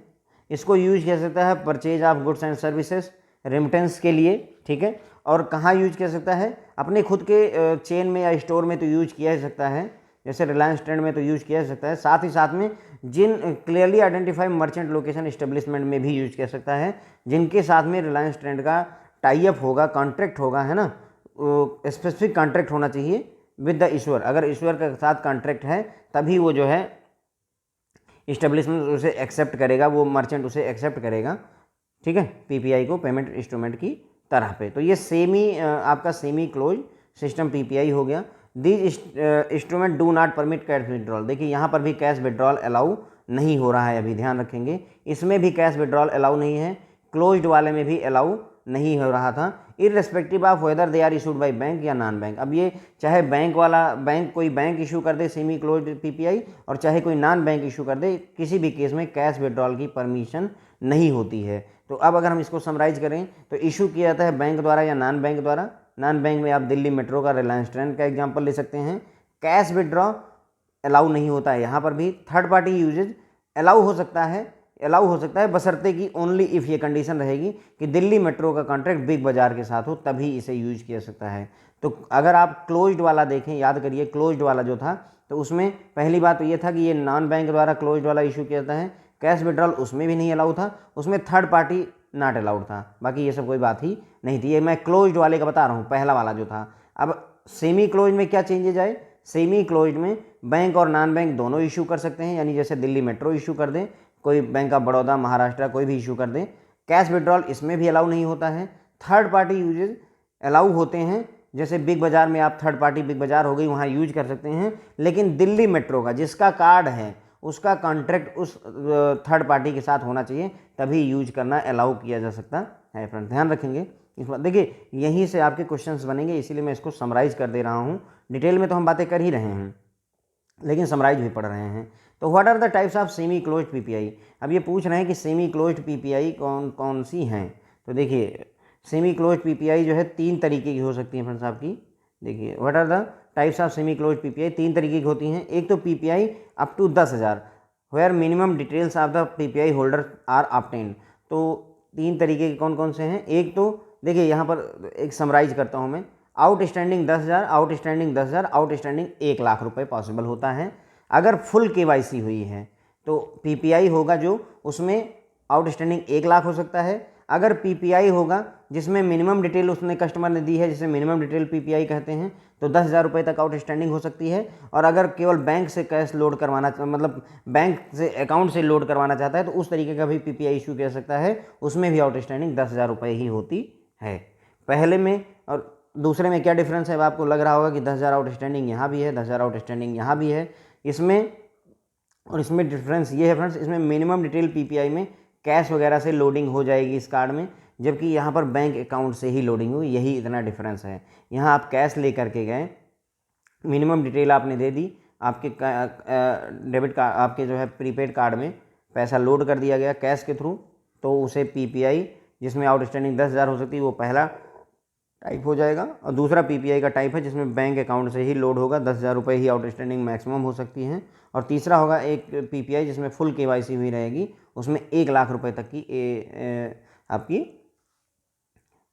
इसको यूज किया सकता है purchase of goods and services, remittance के लिए, ठीक है। और कहाँ यूज किया सकता है? अपने खुद के चेन में या स्टोर में तो यूज किया जा सकता है, जैसे रिलायंस ट्रेंड में तो यूज किया जा सकता है। साथ ही साथ में जिन clearly identified merchant location establishment में भी यूज किया सकता है, जिनके साथ में रिलायंस ट्रेंड का टाई अप होगा, कॉन्ट्रैक्ट होगा, है ना, स्पेसिफिक कॉन्ट्रैक्ट होना चाहिए विद द इशूअर। अगर इशूअर के साथ कॉन्ट्रैक्ट है तभी वो जो है इस्टेब्लिशमेंट उसे एक्सेप्ट करेगा, वो मर्चेंट उसे एक्सेप्ट करेगा, ठीक है, पीपीआई को पेमेंट इंस्ट्रूमेंट की तरह पे। तो ये आपका सेमी क्लोज सिस्टम पीपीआई हो गया। These instrument do not permit cash withdrawal. देखिए यहाँ पर भी कैश विड्रॉल अलाउ नहीं हो रहा है, अभी ध्यान रखेंगे। इसमें भी कैश विड्रॉल अलाउ नहीं है, क्लोज्ड वाले में भी अलाउ नहीं हो रहा था, irrespective of whether they are issued by bank या नॉन बैंक। अब ये चाहे कोई बैंक इशू कर दे सेमी क्लोज्ड पीपीआई, और चाहे कोई नॉन बैंक इशू कर दे, किसी भी केस में कैश विड्रॉल की परमिशन नहीं होती है। तो अब अगर हम इसको समराइज करें तो इशू किया जाता है बैंक द्वारा या नॉन बैंक द्वारा। नॉन बैंक में आप दिल्ली मेट्रो का, रिलायंस ट्रेंड का एग्जांपल ले सकते हैं। कैश विड्रॉ अलाउ नहीं होता है यहाँ पर भी। थर्ड पार्टी यूजेज अलाउ हो सकता है बशर्ते कि ओनली इफ़ ये कंडीशन रहेगी कि दिल्ली मेट्रो का कॉन्ट्रैक्ट बिग बाज़ार के साथ हो, तभी इसे यूज किया सकता है। तो अगर आप क्लोज्ड वाला देखें, याद करिए क्लोज्ड वाला जो था, तो उसमें पहली बात तो ये था कि ये नॉन बैंक द्वारा क्लोज्ड वाला इशू किया जाता है। कैश विड्रॉल उसमें भी नहीं अलाउ था, उसमें थर्ड पार्टी नॉट अलाउड था। बाकी ये सब कोई बात ही नहीं थी। ये मैं क्लोज्ड वाले का बता रहा हूँ, पहला वाला जो था। अब सेमी क्लोज में क्या चेंजेज आए? सेमी क्लोज में बैंक और नॉन बैंक दोनों इशू कर सकते हैं, यानी जैसे दिल्ली मेट्रो इशू कर दें, कोई बैंक ऑफ बड़ौदा, महाराष्ट्र कोई भी इशू कर दें। कैश विड्रॉल इसमें भी अलाउ नहीं होता है। थर्ड पार्टी यूजेज अलाउ होते हैं, जैसे बिग बाज़ार में आप थर्ड पार्टी, बिग बाज़ार हो गई, वहाँ यूज कर सकते हैं। लेकिन दिल्ली मेट्रो का जिसका कार्ड है उसका कॉन्ट्रैक्ट उस थर्ड पार्टी के साथ होना चाहिए, तभी यूज करना अलाउ किया जा सकता है। फ्रेंड ध्यान रखेंगे इस बात। देखिए यहीं से आपके क्वेश्चंस बनेंगे, इसीलिए मैं इसको समराइज कर दे रहा हूँ। डिटेल में तो हम बातें कर ही रहे हैं, लेकिन समराइज भी पढ़ रहे हैं। तो what are the types of semi closed PPI? अब ये पूछ रहे हैं कि सेमी क्लोज्ड पीपीआई कौन कौन सी हैं। तो देखिए सेमी क्लोज्ड पीपीआई जो है 3 तरीके की हो सकती है फ्रेंड्स आपकी। देखिए what are the types of semi closed PPI, 3 तरीके की होती हैं। एक तो PPI up to 10,000 where minimum details of the PPI holder are obtained. तो 3 तरीके के कौन कौन से हैं? एक तो देखिए यहाँ पर एक समराइज करता हूँ मैं। आउटस्टैंडिंग 10,000, आउटस्टैंडिंग 10,000, आउटस्टैंडिंग 1 लाख रुपए पॉसिबल होता है। अगर फुल केवाईसी हुई है तो पीपीआई होगा जो उसमें आउटस्टैंडिंग 1 लाख हो सकता है। अगर पीपीआई होगा जिसमें मिनिमम डिटेल उसने कस्टमर ने दी है, जिसे मिनिमम डिटेल पीपीआई कहते हैं, तो 10,000 रुपये तक आउटस्टैंडिंग हो सकती है। और अगर केवल बैंक से कैश लोड करवाना, मतलब बैंक से अकाउंट से लोड करवाना चाहता है, तो उस तरीके का भी पीपीआई इशू किया सकता है। उसमें भी आउटस्टैंडिंग 10,000 रुपये ही होती है। पहले में और दूसरे में क्या डिफरेंस है? अब आपको लग रहा होगा कि 10,000 आउटस्टैंडिंग यहाँ भी है, 10,000 आउटस्टैंडिंग यहाँ भी है। इसमें और इसमें डिफरेंस ये है फ्रेंड्स, इसमें मिनिमम डिटेल पीपीआई में कैश वगैरह से लोडिंग हो जाएगी इस कार्ड में, जबकि यहाँ पर बैंक अकाउंट से ही लोडिंग हुई। यही इतना डिफरेंस है। यहाँ आप कैश लेकर के गए, मिनिमम डिटेल आपने दे दी, आपके डेबिट कार्ड, आपके जो है प्रीपेड कार्ड में पैसा लोड कर दिया गया कैश के थ्रू, तो उसे पीपीआई जिसमें आउटस्टैंडिंग 10,000 हो सकती है वो पहला टाइप हो जाएगा। और दूसरा पीपीआई का टाइप है जिसमें बैंक अकाउंट से ही लोड होगा, 10,000 रुपये ही आउटस्टैंडिंग मैक्सिमम हो सकती है। और तीसरा होगा एक पीपीआई जिसमें फुल केवाईसी हुई रहेगी, उसमें 1 लाख रुपये तक की आपकी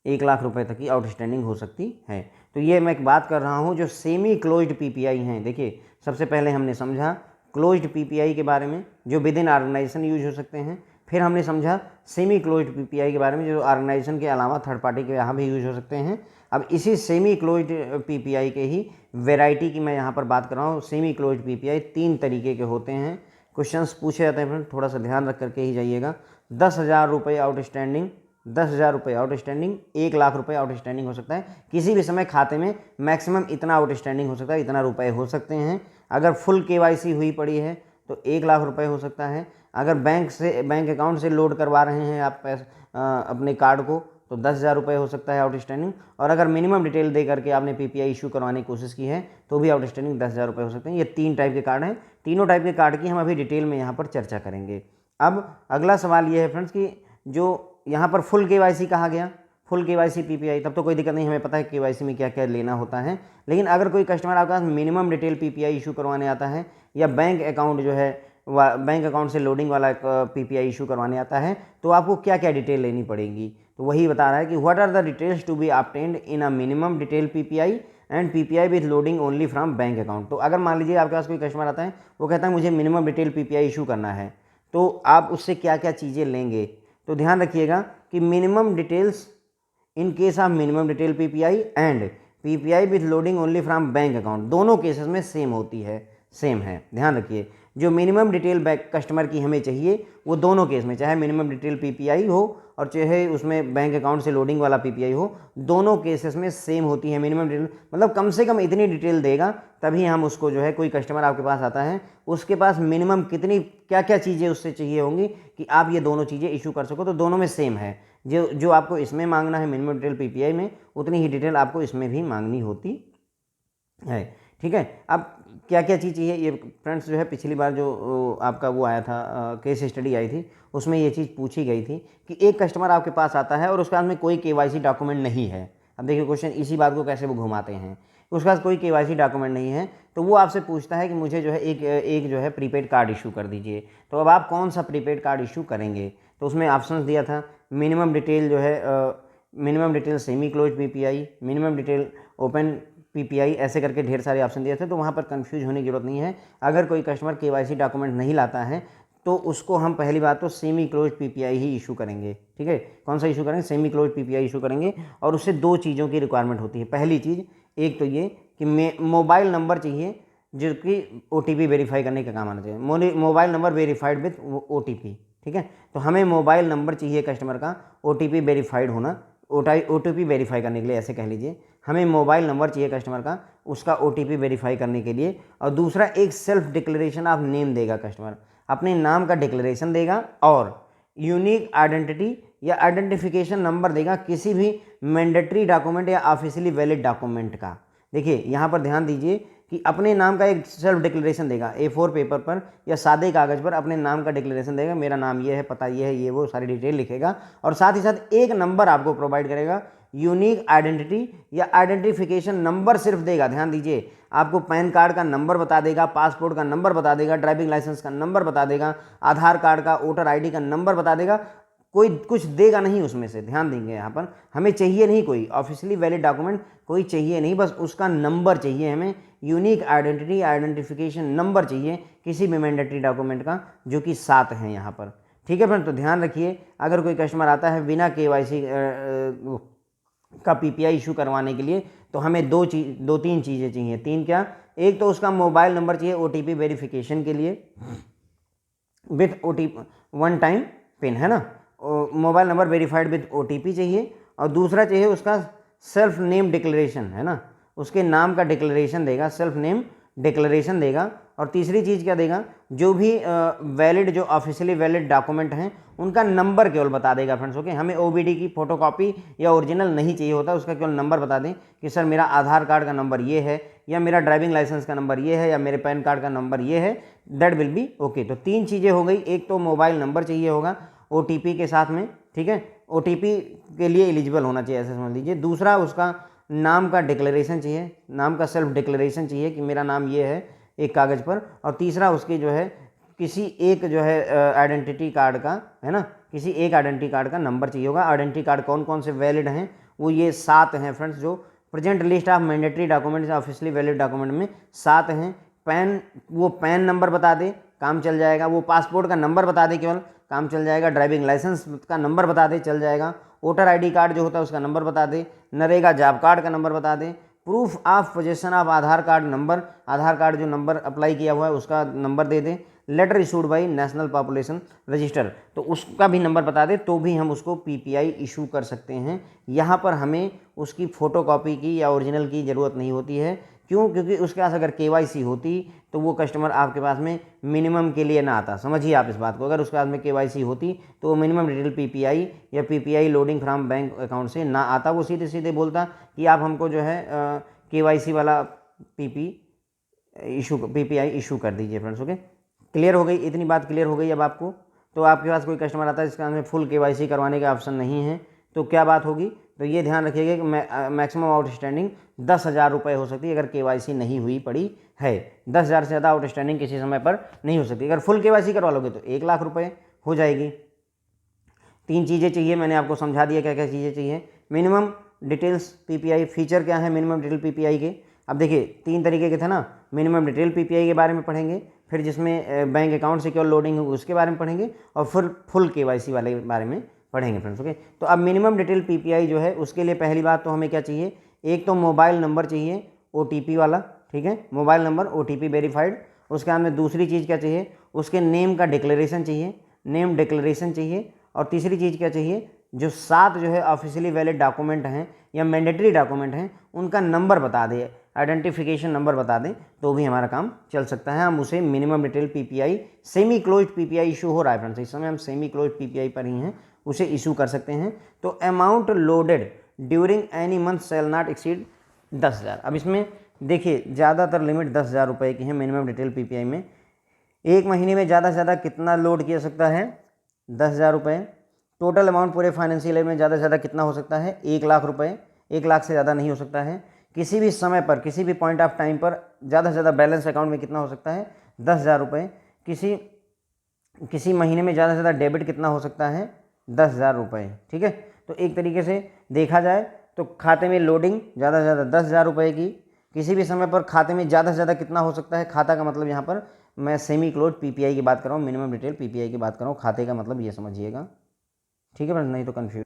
1 लाख रुपये तक की आउटस्टैंडिंग हो सकती है। तो ये मैं एक बात कर रहा हूँ जो सेमी क्लोज्ड पीपीआई हैं। देखिए सबसे पहले हमने समझा क्लोज्ड पीपीआई के बारे में जो विद इन ऑर्गेनाइजेशन यूज हो सकते हैं। फिर हमने समझा सेमी क्लोज्ड पीपीआई के बारे में जो ऑर्गेनाइजेशन के अलावा थर्ड पार्टी के यहाँ भी यूज हो सकते हैं। अब इसी सेमी क्लोज्ड पीपीआई के ही वैरायटी की मैं यहाँ पर बात कर रहा हूँ। सेमी क्लोज्ड पीपीआई 3 तरीके के होते हैं। क्वेश्चंस पूछे जाते हैं फ्रेंड, थोड़ा सा ध्यान रख करके ही जाइएगा। 10,000 रुपये आउटस्टैंडिंग, 10,000 रुपये आउटस्टैंडिंग, 1 लाख रुपये आउटस्टैंडिंग हो सकता है। किसी भी समय खाते में मैक्सिमम इतना आउटस्टैंडिंग हो सकता है, इतना रुपए हो सकते हैं। अगर फुल केवाईसी हुई पड़ी है तो 1 लाख रुपए हो सकता है। अगर बैंक अकाउंट से लोड करवा रहे हैं आप अपने कार्ड को, तो 10,000 रुपये हो सकता है आउटस्टैंडिंग। और अगर मिनिमम डिटेल दे करके आपने पीपीआई इशू करवाने की कोशिश की है तो भी आउटस्टैंडिंग 10,000 रुपये हो सकते हैं। ये 3 टाइप के कार्ड हैं। तीनों टाइप के कार्ड की हम अभी डिटेल में यहाँ पर चर्चा करेंगे। अब अगला सवाल ये है फ्रेंड्स कि जो यहाँ पर फुल केवाईसी कहा गया, फुल केवाईसी पीपीआई, तब तो कोई दिक्कत नहीं, हमें पता है केवाईसी में क्या क्या लेना होता है। लेकिन अगर कोई कस्टमर आपके पास मिनिमम डिटेल पीपीआई इशू करवाने आता है या बैंक अकाउंट जो है बैंक अकाउंट से लोडिंग वाला पीपीआई इशू करवाने आता है, तो आपको क्या क्या डिटेल लेनी पड़ेगी? तो वही बता रहा है कि what are the details to be obtained in a minimum detail PPI and PPI with loading only from bank account. तो अगर मान लीजिए आपके पास कोई कस्टमर आता है, वो कहता है मुझे मिनिमम डिटेल पीपीआई इशू करना है, तो आप उससे क्या क्या चीज़ें लेंगे? तो ध्यान रखिएगा कि minimum details in case of minimum detail PPI and PPI with loading only from bank account, दोनों केसेस में सेम होती है, सेम है। ध्यान रखिए जो मिनिमम डिटेल बैंक कस्टमर की हमें चाहिए वो दोनों केस में, चाहे मिनिमम डिटेल पीपीआई हो और चाहे उसमें बैंक अकाउंट से लोडिंग वाला पीपीआई हो, दोनों केसेस में सेम होती है। मिनिमम डिटेल मतलब कम से कम इतनी डिटेल देगा तभी हम उसको जो है, कोई कस्टमर आपके पास आता है उसके पास मिनिमम कितनी क्या क्या चीज़ें उससे चाहिए होंगी कि आप ये दोनों चीज़ें इशू कर सको। तो दोनों में सेम है। जो आपको इसमें मांगना है मिनिमम डिटेल पीपीआई में, उतनी ही डिटेल आपको इसमें भी मांगनी होती है। ठीक है। अब क्या क्या चीज़ चाहिए, ये फ्रेंड्स जो है पिछली बार जो आपका वो आया था केस स्टडी आई थी, उसमें ये चीज़ पूछी गई थी कि एक कस्टमर आपके पास आता है और उसके पास में कोई KYC डॉक्यूमेंट नहीं है। अब देखिए क्वेश्चन इसी बात को कैसे वो घुमाते हैं, उसके पास कोई KYC डॉक्यूमेंट नहीं है, तो वो आपसे पूछता है कि मुझे जो है एक जो है प्रीपेड कार्ड इशू कर दीजिए। तो अब आप कौन सा प्रीपेड कार्ड इशू करेंगे, तो उसमें ऑप्शंस दिया था मिनिमम डिटेल जो है minimum detail semi close PPI, minimum detail open PPI, ऐसे करके ढेर सारे ऑप्शन दिए थे। तो वहाँ पर कंफ्यूज होने की जरूरत नहीं है। अगर कोई कस्टमर KYC डॉक्यूमेंट नहीं लाता है तो उसको हम पहली बात तो सेमी क्लोज PPI ही इशू करेंगे। ठीक है, कौन सा इशू करेंगे, सेमी क्लोज PPI इशू करेंगे। और उससे दो चीज़ों की रिक्वायरमेंट होती है। पहली चीज़ एक तो ये कि मोबाइल नंबर चाहिए जो कि OTP वेरीफाई करने का काम आना चाहिए, mobile number verified with OTP। ठीक है, तो हमें मोबाइल नंबर चाहिए कस्टमर का OTP वेरीफाइड होना, OTP वेरीफाई करने के लिए, ऐसे कह लीजिए हमें मोबाइल नंबर चाहिए कस्टमर का उसका OTP वेरीफाई करने के लिए। और दूसरा एक सेल्फ डिक्लेरेशन ऑफ नेम देगा कस्टमर, अपने नाम का डिक्लेरेशन देगा और यूनिक आइडेंटिटी या आइडेंटिफिकेशन नंबर देगा किसी भी मैंडेटरी डॉक्यूमेंट या ऑफिशियली वैलिड डॉक्यूमेंट का। देखिए यहाँ पर ध्यान दीजिए कि अपने नाम का एक सेल्फ डिक्लेरेशन देगा, A4 पेपर पर या सादे कागज़ पर अपने नाम का डिक्लेरेशन देगा, मेरा नाम ये है, पता ये है, ये वो सारी डिटेल लिखेगा। और साथ ही साथ एक नंबर आपको प्रोवाइड करेगा, यूनिक आइडेंटिटी या आइडेंटिफिकेशन नंबर सिर्फ देगा। ध्यान दीजिए, आपको पैन कार्ड का नंबर बता देगा, पासपोर्ट का नंबर बता देगा, ड्राइविंग लाइसेंस का नंबर बता देगा, आधार कार्ड का वोटर ID का नंबर बता देगा, कोई कुछ देगा नहीं उसमें से। ध्यान देंगे यहाँ पर, हमें चाहिए नहीं कोई ऑफिशियली वैलिड डॉक्यूमेंट, कोई चाहिए नहीं, बस उसका नंबर चाहिए हमें, यूनिक आइडेंटिटी आइडेंटिफिकेशन नंबर चाहिए किसी भी मैंडेटरी डॉक्यूमेंट का, जो कि 7 हैं यहाँ पर। ठीक है फ्रेंड, तो ध्यान रखिए अगर कोई कस्टमर आता है बिना KYC का PPI इशू करवाने के लिए तो हमें दो तीन चीज़ें चाहिए। तीन क्या, एक तो उसका मोबाइल नंबर चाहिए OTP वेरिफिकेशन के लिए विथ OTP 1 टाइम पिन, है ना, mobile number verified with OTP चाहिए। और दूसरा चाहिए उसका सेल्फ नेम डिक्लेरेशन, है ना, उसके नाम का डिक्लेरेशन देगा, सेल्फ नेम डिक्लेरेशन देगा। और तीसरी चीज़ क्या देगा, जो भी वैलिड जो ऑफिशियली वैलिड डॉक्यूमेंट हैं उनका नंबर केवल बता देगा फ्रेंड्स। ओके, हमें OBD की फोटोकॉपी या ओरिजिनल नहीं चाहिए होता, उसका केवल नंबर बता दें कि सर मेरा आधार कार्ड का नंबर ये है, या मेरा ड्राइविंग लाइसेंस का नंबर ये है, या मेरे पैन कार्ड का नंबर ये है, दैट विल बी ओके। तो 3 चीज़ें हो गई, एक तो मोबाइल नंबर चाहिए होगा OTP के साथ में, ठीक है, OTP के लिए एलिजिबल होना चाहिए, ऐसे समझ लीजिए। दूसरा उसका नाम का डिक्लेरेशन चाहिए, नाम का सेल्फ डिक्लेरेशन चाहिए कि मेरा नाम ये है एक कागज़ पर। और तीसरा उसकी जो है किसी एक जो है आइडेंटिटी कार्ड का, है ना, किसी एक आइडेंटिटी कार्ड का नंबर चाहिए होगा। आइडेंटिटी कार्ड कौन कौन से वैलिड हैं, वो ये 7 हैं फ्रेंड्स, जो present list of mandatory documents officially valid document में 7 हैं। पैन, वो पैन नंबर बता दे काम चल जाएगा, वो पासपोर्ट का नंबर बता दे केवल काम चल जाएगा, ड्राइविंग लाइसेंस का नंबर बता दे चल जाएगा, वोटर ID कार्ड जो होता है उसका नंबर बता दे, नरेगा जॉब कार्ड का नंबर बता दे, proof of possession of Aadhaar card number, Aadhaar card जो नंबर अप्लाई किया हुआ है उसका नंबर दे दे, letter issued by national population register तो उसका भी नंबर बता दे, तो भी हम उसको PPI इशू कर सकते हैं। यहाँ पर हमें उसकी फ़ोटोकॉपी की या ओरिजिनल की ज़रूरत नहीं होती है। क्यों? क्योंकि उसके पास अगर KYC होती तो वो कस्टमर आपके पास में मिनिमम के लिए ना आता। समझिए आप इस बात को, अगर उसके पास में KYC होती तो वो मिनिमम डिटेल PPI या PPI loading from bank account से ना आता, वो सीधे सीधे बोलता कि आप हमको जो है KYC वाला PPI इशू कर दीजिए फ्रेंड्स। ओके, क्लियर हो गई, इतनी बात क्लियर हो गई अब आपको। तो आपके पास कोई कस्टमर आता है जिसका हमें फुल KYC करवाने का ऑप्शन नहीं है, तो क्या बात होगी, तो ये ध्यान रखिएगा कि मैक्सिमम आउटस्टैंडिंग 10,000 रुपये हो सकती है अगर KYC नहीं हुई पड़ी है। 10,000 से ज़्यादा आउटस्टैंडिंग किसी समय पर नहीं हो सकती। अगर फुल KYC करवा लोगे तो 1 लाख रुपये हो जाएगी। 3 चीज़ें चाहिए, मैंने आपको समझा दिया क्या क्या चीज़ें चाहिए। मिनिमम डिटेल्स PPI, फीचर क्या है मिनिमम डिटेल PPI के, अब देखिए 3 तरीके के थे ना, मिनिमम डिटेल PPI के बारे में पढ़ेंगे, फिर जिसमें बैंक अकाउंट सिक्योर लोडिंग होगी उसके बारे में पढ़ेंगे, और फिर फुल KYC वाले बारे में पढ़ेंगे फ्रेंड्स। ओके, तो अब मिनिमम डिटेल PPI जो है उसके लिए पहली बात तो हमें क्या चाहिए, एक तो मोबाइल नंबर चाहिए OTP वाला, ठीक है, मोबाइल नंबर OTP वेरीफाइड। उसके बाद में दूसरी चीज़ क्या चाहिए, उसके नेम का डिक्लेरेशन चाहिए, नेम डिक्लेरेशन चाहिए। और तीसरी चीज़ क्या चाहिए, जो 7 जो है ऑफिशियली वैलिड डॉक्यूमेंट हैं या मैंडेटरी डॉक्यूमेंट हैं उनका नंबर बता दे, आइडेंटिफिकेशन नंबर बता दें, तो भी हमारा काम चल सकता है। हम उसे minimum detail PPI, semi close PPI issue हो रहा है फ्रेंड्स, इस समय हम सेमी क्लोज PPI पर ही हैं, उसे इशू कर सकते हैं। तो amount loaded during any month shall not exceed 10,000। अब इसमें देखिए ज़्यादातर लिमिट 10,000 रुपये की है मिनिमम डिटेल पीपीआई में। एक महीने में ज़्यादा से ज़्यादा कितना लोड किया सकता है? 10,000 रुपये। टोटल अमाउंट पूरे फाइनेंशियल ईयर में ज़्यादा से ज़्यादा कितना हो सकता है? 1,00,000 रुपये। 1,00,000 से ज़्यादा नहीं हो सकता है। किसी भी समय पर, किसी भी पॉइंट ऑफ टाइम पर ज़्यादा से ज़्यादा बैलेंस अकाउंट में कितना हो सकता है? 10,000 रुपये। किसी महीने में ज़्यादा से ज़्यादा डेबिट कितना हो सकता है? 10,000 रुपये। ठीक है, तो एक तरीके से देखा जाए तो खाते में लोडिंग ज़्यादा से ज़्यादा 10,000 रुपये की। किसी भी समय पर खाते में ज़्यादा से ज़्यादा कितना हो सकता है? खाता का मतलब यहाँ पर मैं सेमी क्लोज पीपीआई की बात कर रहा हूँ, मिनिमम डिटेल पीपीआई की बात कर रहा हूँ। खाते का मतलब ये समझिएगा, ठीक है फ्रेंड्स, नहीं तो कन्फ्यूज।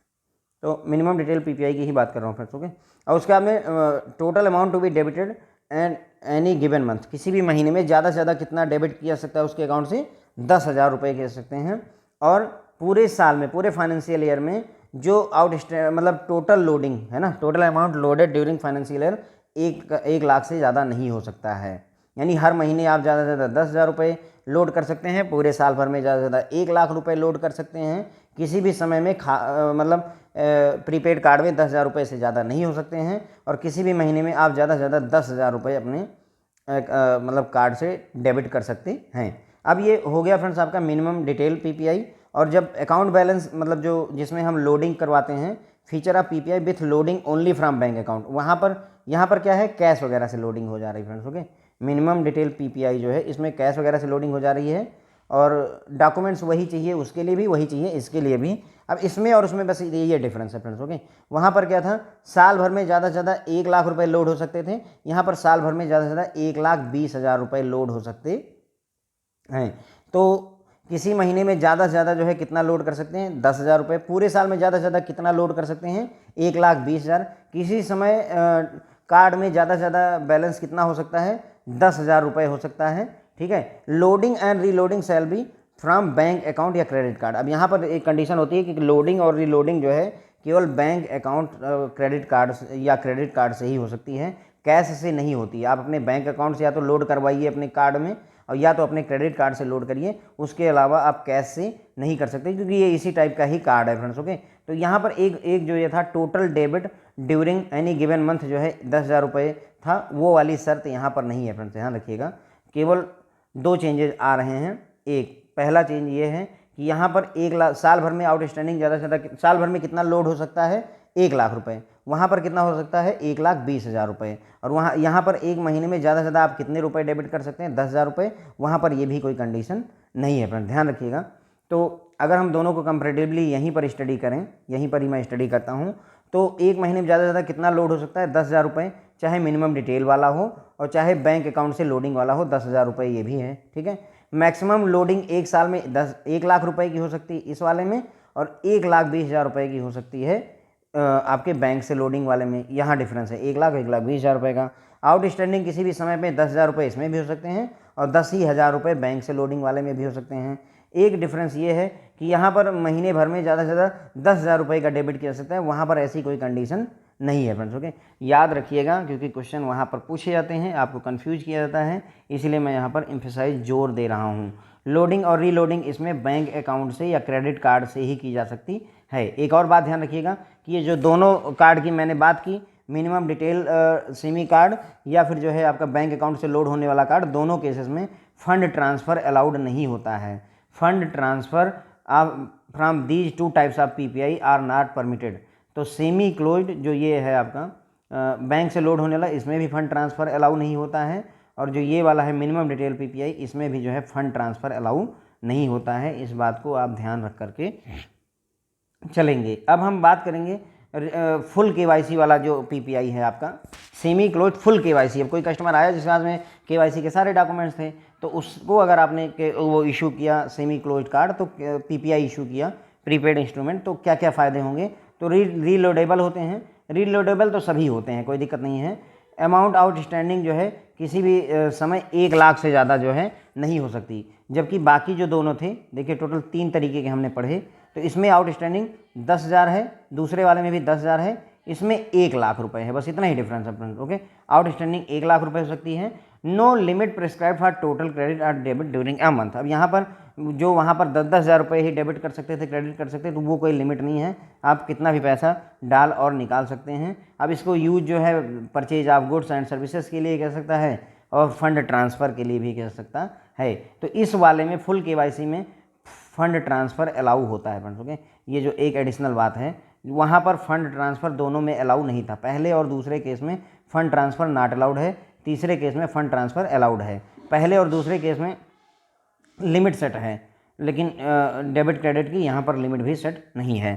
तो मिनिमम डिटेल पीपीआई की ही बात कर रहा हूँ फ्रेंड्स, ओके। और उसके बाद में total amount to be debited and any given month, किसी भी महीने में ज़्यादा से ज़्यादा कितना डेबिट किया सकता है उसके अकाउंट से? 10,000 रुपये कह सकते हैं। और पूरे साल में, पूरे फाइनेंशियल ईयर में जो मतलब टोटल लोडिंग है ना, total amount loaded during financial year 1,00,000 से ज़्यादा नहीं हो सकता है। यानी हर महीने आप ज़्यादा से ज़्यादा 10,000 रुपये लोड कर सकते हैं, पूरे साल भर में ज़्यादा से ज़्यादा 1,00,000 रुपये लोड कर सकते हैं। किसी भी समय में मतलब प्रीपेड कार्ड में 10,000 रुपये से ज़्यादा नहीं हो सकते हैं। और किसी भी महीने में आप ज़्यादा से ज़्यादा 10,000 रुपये अपने मतलब कार्ड से डेबिट कर सकते हैं। अब ये हो गया फ्रेंड्स आपका मिनिमम डिटेल पीपीआई। और जब अकाउंट बैलेंस मतलब जो जिसमें हम लोडिंग करवाते हैं, feature of PPI with loading only from bank account, वहाँ पर यहाँ पर क्या है? कैश वगैरह से लोडिंग हो जा रही है friends, okay. Minimum detail PPI जो है इसमें कैश वगैरह से लोडिंग हो जा रही है। और डॉक्यूमेंट्स वही चाहिए, उसके लिए भी वही चाहिए, इसके लिए भी। अब इसमें और उसमें बस ये डिफरेंस है फ्रेंड्स, ओके। वहाँ पर क्या था? साल भर में ज़्यादा से ज़्यादा 1,00,000 रुपये लोड हो सकते थे। यहाँ पर साल भर में ज़्यादा से ज़्यादा 1,20,000 रुपये लोड हो सकते हैं। तो किसी महीने में ज़्यादा से ज़्यादा जो है कितना लोड कर सकते हैं? 10,000 रुपये। पूरे साल में ज़्यादा से ज़्यादा कितना लोड कर सकते हैं? 1,20,000। किसी समय कार्ड में ज़्यादा से ज़्यादा बैलेंस कितना हो सकता है? 10,000 रुपये हो सकता है, ठीक है। Loading and reloading shall be from bank account या क्रेडिट कार्ड। अब यहाँ पर एक कंडीशन होती है कि लोडिंग और रीलोडिंग जो है केवल बैंक अकाउंट क्रेडिट कार्ड या क्रेडिट कार्ड से ही हो सकती है, कैश से नहीं होती है। आप अपने बैंक अकाउंट से या तो लोड करवाइए अपने कार्ड में, और या तो अपने क्रेडिट कार्ड से लोड करिए, उसके अलावा आप कैश से नहीं कर सकते, क्योंकि ये इसी टाइप का ही कार्ड है फ्रेंड्स, ओके। तो यहाँ पर एक जो ये था total debit during any given month जो है 10,000 रुपये था, वो वाली शर्त यहाँ पर नहीं है फ्रेंड्स, ध्यान रखिएगा। केवल 2 चेंजेस आ रहे हैं। एक पहला चेंज ये है कि यहाँ पर 1,00,000 साल भर में आउटस्टैंडिंग ज़्यादा से ज़्यादा साल भर में कितना लोड हो सकता है? 1,00,000 रुपये। वहाँ पर कितना हो सकता है? 1,20,000 रुपये। और वहाँ यहाँ पर एक महीने में ज़्यादा से ज़्यादा आप कितने रुपए डेबिट कर सकते हैं? 10,000 रुपये। वहाँ पर ये भी कोई कंडीशन नहीं है फ्रेंड, ध्यान रखिएगा। तो अगर हम दोनों को कंपैरेटिवली यहीं पर स्टडी करें, यहीं पर ही मैं स्टडी करता हूँ, तो एक महीने में ज़्यादा से ज़्यादा कितना लोड हो सकता है? 10,000 रुपये, चाहे मिनिमम डिटेल वाला हो और चाहे बैंक अकाउंट से लोडिंग वाला हो, 10,000 रुपये ये भी है, ठीक है। मैक्सिमम लोडिंग एक साल में 1,00,000 रुपये की हो सकती है इस वाले में, और 1,20,000 रुपये की हो सकती है आपके बैंक से लोडिंग वाले में। यहाँ डिफरेंस है 1,20,000 रुपये का। आउटस्टैंडिंग किसी भी समय में 10,000 रुपये इसमें भी हो सकते हैं, और 10,000 रुपये बैंक से लोडिंग वाले में भी हो सकते हैं। एक डिफरेंस ये है कि यहाँ पर महीने भर में ज़्यादा से ज़्यादा 10,000 रुपये का डेबिट किया जा सकता है, वहाँ पर ऐसी कोई कंडीशन नहीं है फ्रेंड्स, ओके। याद रखिएगा, क्योंकि क्वेश्चन वहाँ पर पूछे जाते हैं, आपको कंफ्यूज किया जाता है, इसलिए मैं यहाँ पर एम्फेसाइज जोर दे रहा हूँ। लोडिंग और रीलोडिंग इसमें बैंक अकाउंट से या क्रेडिट कार्ड से ही की जा सकती है। एक और बात ध्यान रखिएगा कि ये जो दोनों कार्ड की मैंने बात की, मिनिमम डिटेल सेमी कार्ड या फिर जो है आपका बैंक अकाउंट से लोड होने वाला कार्ड, दोनों केसेस में फंड ट्रांसफ़र अलाउड नहीं होता है। Fund transfer from these 2 types of PPI are not permitted. तो सेमी क्लोज्ड जो ये है आपका बैंक से लोड होने वाला, इसमें भी फंड ट्रांसफ़र अलाउ नहीं होता है, और जो ये वाला है मिनिमम डिटेल पीपीआई, इसमें भी जो है फंड ट्रांसफ़र अलाउ नहीं होता है। इस बात को आप ध्यान रख करके चलेंगे। अब हम बात करेंगे फुल केवाईसी वाला जो पीपीआई है आपका, सेमी क्लोज फुल केवाईसी। अब कोई कस्टमर आया जिसके पास में केवाईसी के सारे डॉक्यूमेंट्स थे, तो उसको अगर आपने वो इशू किया सेमी क्लोज कार्ड, तो पीपीआई इशू किया प्रीपेड इंस्ट्रूमेंट, तो क्या क्या फ़ायदे होंगे? तो रीलोडेबल होते हैं। रीलोडेबल तो सभी होते हैं, कोई दिक्कत नहीं है। अमाउंट आउटस्टैंडिंग जो है किसी भी समय 1,00,000 से ज़्यादा जो है नहीं हो सकती, जबकि बाकी जो दोनों थे, देखिए टोटल 3 तरीके के हमने पढ़े, तो इसमें आउटस्टैंडिंग 10,000 है, दूसरे वाले में भी 10,000 है, इसमें 1 लाख रुपए है, बस इतना ही डिफरेंस है फ्रेंड्स। ओके, आउटस्टैंडिंग 1 लाख रुपए हो सकती है। No limit prescribe for total credit और डेबिट ड्यूरिंग अ मंथ। अब यहाँ पर जो वहाँ पर 10-10 हज़ार रुपये ही डेबिट कर सकते थे, क्रेडिट कर सकते थे, तो वो कोई लिमिट नहीं है, आप कितना भी पैसा डाल और निकाल सकते हैं। अब इसको यूज जो है purchase of goods and services के लिए कर सकता है और फंड ट्रांसफ़र के लिए भी कर सकता है। तो इस वाले में फुल केवाईसी में फंड ट्रांसफ़र अलाउ होता है फ्रेंड्स। ओके, ये जो एक एडिशनल बात है, वहाँ पर फंड ट्रांसफ़र दोनों में अलाउ नहीं था। पहले और दूसरे केस में फंड ट्रांसफ़र नॉट अलाउड है, तीसरे केस में फंड ट्रांसफ़र अलाउड है। पहले और दूसरे केस में लिमिट सेट है, लेकिन डेबिट क्रेडिट की यहाँ पर लिमिट भी सेट नहीं है।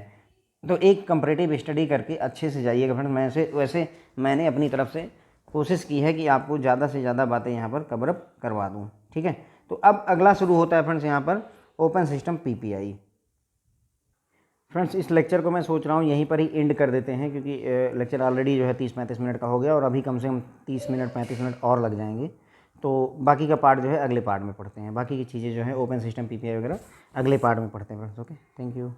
तो एक कंपैरेटिव स्टडी करके अच्छे से जाइएगा फ्रेंड्स। वैसे मैंने अपनी तरफ से कोशिश की है कि आपको ज़्यादा से ज़्यादा बातें यहाँ पर कवर अप करवा दूँ, ठीक है। तो अब अगला शुरू होता है फ्रेंड्स यहाँ पर ओपन सिस्टम पीपीआई। फ्रेंड्स इस लेक्चर को मैं सोच रहा हूँ यहीं पर ही एंड कर देते हैं, क्योंकि लेक्चर ऑलरेडी जो है 30-35 मिनट का हो गया और अभी कम से कम 30 मिनट 35 मिनट और लग जाएंगे। तो बाकी का पार्ट जो है अगले पार्ट में पढ़ते हैं, बाकी की चीज़ें जो है ओपन सिस्टम पीपीआई वगैरह अगले पार्ट में पढ़ते हैं फ्रेंड्स। Okay, thank you.